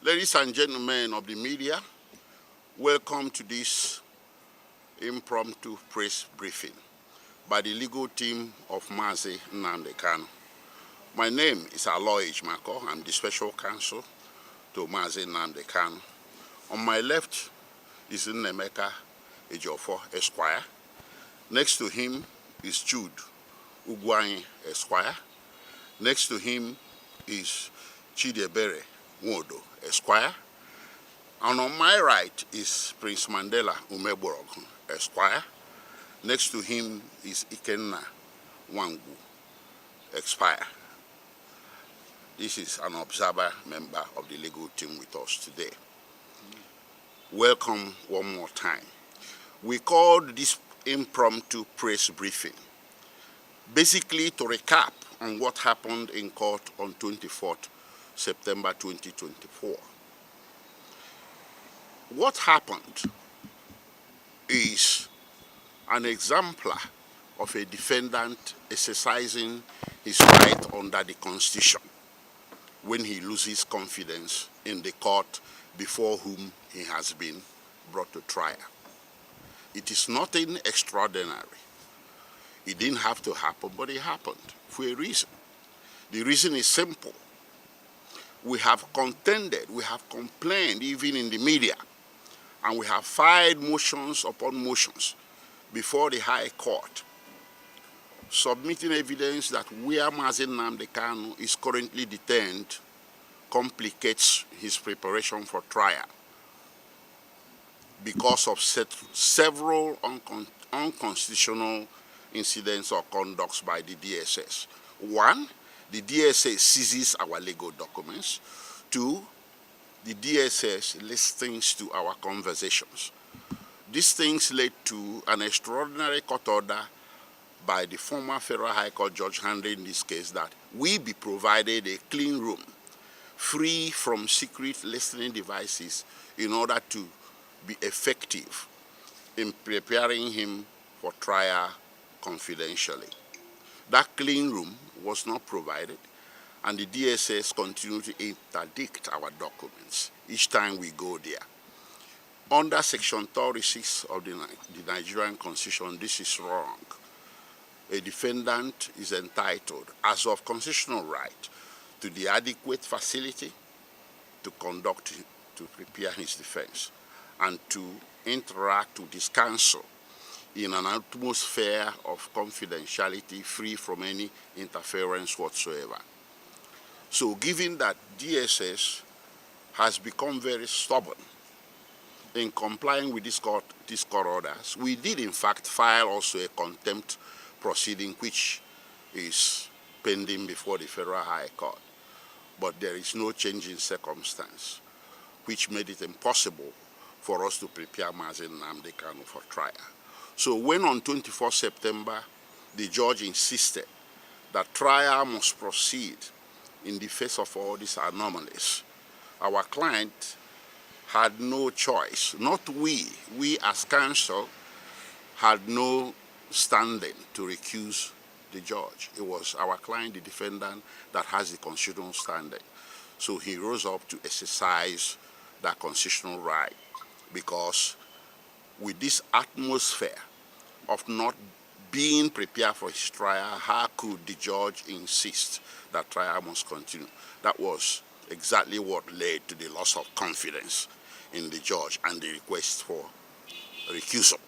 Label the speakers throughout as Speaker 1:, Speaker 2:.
Speaker 1: Ladies and gentlemen of the media, welcome to this impromptu press briefing by the legal team of Mazi Nnamdi Kanu. My name is Allege. I'm the special counsel to Mazi Nnamdi Kanu. On my left is Nnemeka Ejiofor Esquire. Next to him is Jude Ugwanyi Esquire. Next to him is Chidiebere Nwodo Esquire. And on my right is Prince Mandela Umeborogun Esquire. Next to him is Ikenna Wangu Esquire. This is an observer member of the legal team with us today. Welcome one more time. We called this impromptu press briefing basically to recap on what happened in court on 24th September 2024. What happened is an exemplar of a defendant exercising his right under the Constitution when he loses confidence in the court before whom he has been brought to trial. It is nothing extraordinary. It didn't have to happen, but it happened for a reason. The reason is simple. We have contended, we have complained even in the media, and we have filed motions upon motions before the High Court, submitting evidence that where Mazi Nnamdi Kanu is currently detained complicates his preparation for trial because of several unconstitutional incidents or conducts by the DSS. One, the DSS seizes our legal documents. Two, the DSS listens to our conversations. These things led to an extraordinary court order by the former Federal High Court judge handling this case that we be provided a clean room free from secret listening devices in order to be effective in preparing him for trial confidentially. That clean room was not provided, and the DSS continued to interdict our documents each time we go there. Under Section 36 of the Nigerian Constitution, this is wrong. A defendant is entitled, as of constitutional right, to the adequate facility to prepare his defense, and to interact with his counsel in an atmosphere of confidentiality free from any interference whatsoever. So given that DSS has become very stubborn in complying with these court orders, we did in fact file also a contempt proceeding which is pending before the Federal High Court. But there is no change in circumstance which made it impossible for us to prepare Mazi Nnamdi Kanu for trial. So when on 24 September, the judge insisted that trial must proceed in the face of all these anomalies, our client had no choice. Not we as counsel had no standing to recuse the judge. It was our client, the defendant, that has the constitutional standing. So he rose up to exercise that constitutional right, because with this atmosphere of not being prepared for his trial, how could the judge insist that trial must continue? That was exactly what led to the loss of confidence in the judge and the request for recusal.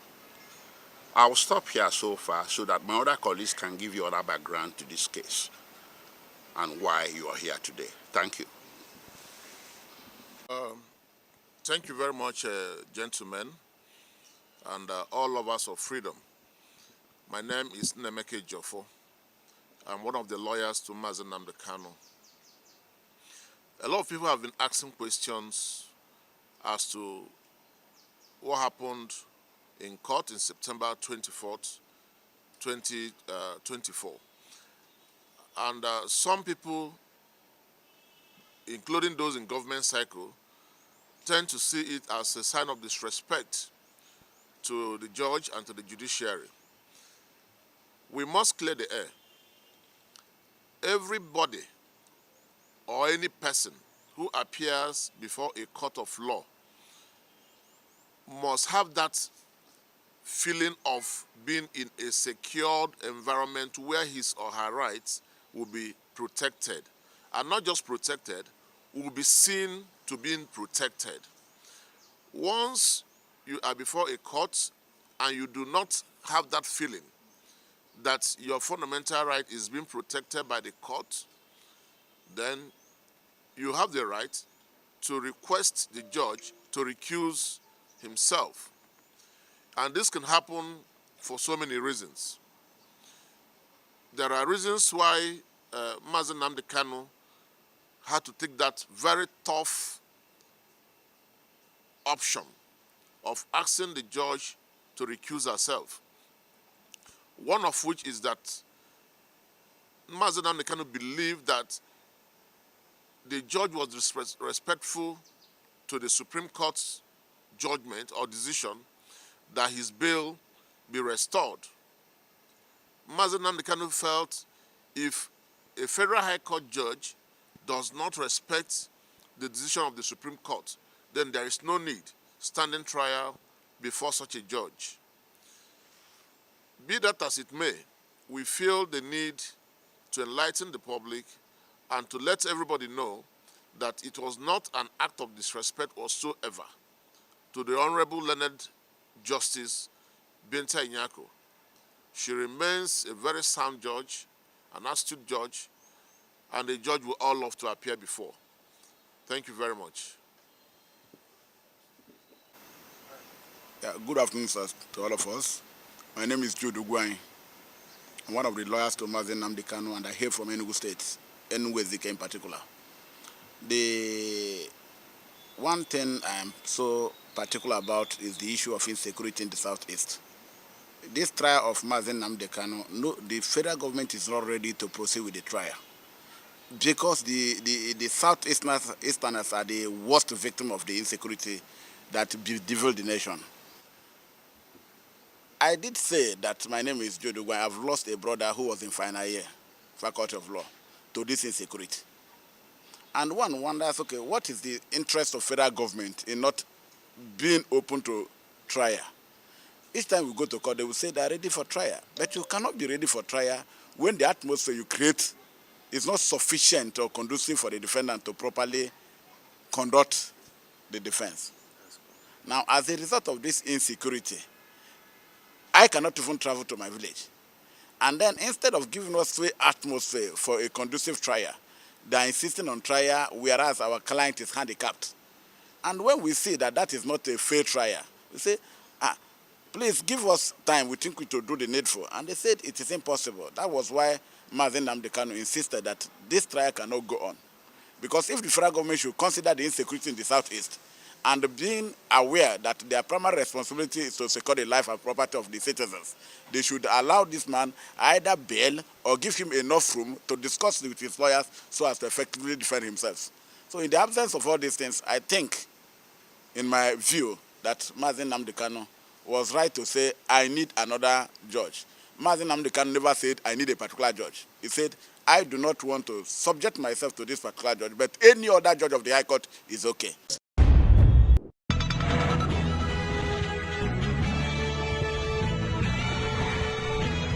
Speaker 1: I'll stop here so far so that my other colleagues can give you other background to this case and why you are here today. Thank you.
Speaker 2: Thank you very much, gentlemen, and all lovers of freedom. My name is Nnemeka Ejiofor. I'm one of the lawyers to Mazi Nnamdi Kanu. A lot of people have been asking questions as to what happened in court in September 24th, 2024. And some people, including those in government cycle, tend to see it as a sign of disrespect to the judge and to the judiciary. We must clear the air. Everybody or any person who appears before a court of law must have that feeling of being in a secured environment where his or her rights will be protected. And not just protected, will be seen to being protected. Once you are before a court and you do not have that feeling that your fundamental right is being protected by the court, then you have the right to request the judge to recuse himself. And this can happen for so many reasons. There are reasons why Mazi Nnamdi Kanu had to take that very tough option of asking the judge to recuse herself. One of which is that Mazi Nnamdi Kanu believed that the judge was respectful to the Supreme Court's judgment or decision that his bail be restored. Mazi Nnamdi Kanu felt if a federal high court judge does not respect the decision of the Supreme Court, then there is no need standing trial before such a judge. Be that as it may, we feel the need to enlighten the public and to let everybody know that it was not an act of disrespect whatsoever to the Honorable Learned Justice Binta Inyako. She remains a very sound judge, an astute judge, and a judge we all love to appear before. Thank you very much.
Speaker 3: Yeah, good afternoon, sir, to all of us. My name is Jude Ugwai. I'm one of the lawyers to Mazi Nnamdi Kanu, and I hail from Enugu State, Enugu Ezike in particular. The one thing I am so particular about is the issue of insecurity in the southeast. This trial of Mazi Nnamdi Kanu, no, the federal government is not ready to proceed with the trial because the southeasterners are the worst victim of the insecurity that bedeviled the nation. I did say that my name is Joe Dugwan. I've lost a brother who was in final year, Faculty of Law, to this insecurity. And one wonders, okay, what is the interest of federal government in not being open to trial? Each time we go to court, they will say they are ready for trial. But you cannot be ready for trial when the atmosphere you create is not sufficient or conducive for the defendant to properly conduct the defense. Now, as a result of this insecurity, I cannot even travel to my village. And then instead of giving us free atmosphere for a conducive trial, they are insisting on trial, whereas our client is handicapped. And when we see that that is not a fair trial, we say, please give us time, we think we to do the needful. And they said it is impossible. That was why Mazi Nnamdi Kanu insisted that this trial cannot go on. Because if the federal government should consider the insecurity in the southeast, and being aware that their primary responsibility is to secure the life and property of the citizens, they should allow this man either bail or give him enough room to discuss with his lawyers so as to effectively defend himself. So in the absence of all these things, I think, in my view, that Mazi Nnamdi Kanu was right to say, I need another judge. Mazi Nnamdi Kanu never said, I need a particular judge. He said, I do not want to subject myself to this particular judge, but any other judge of the High Court is okay.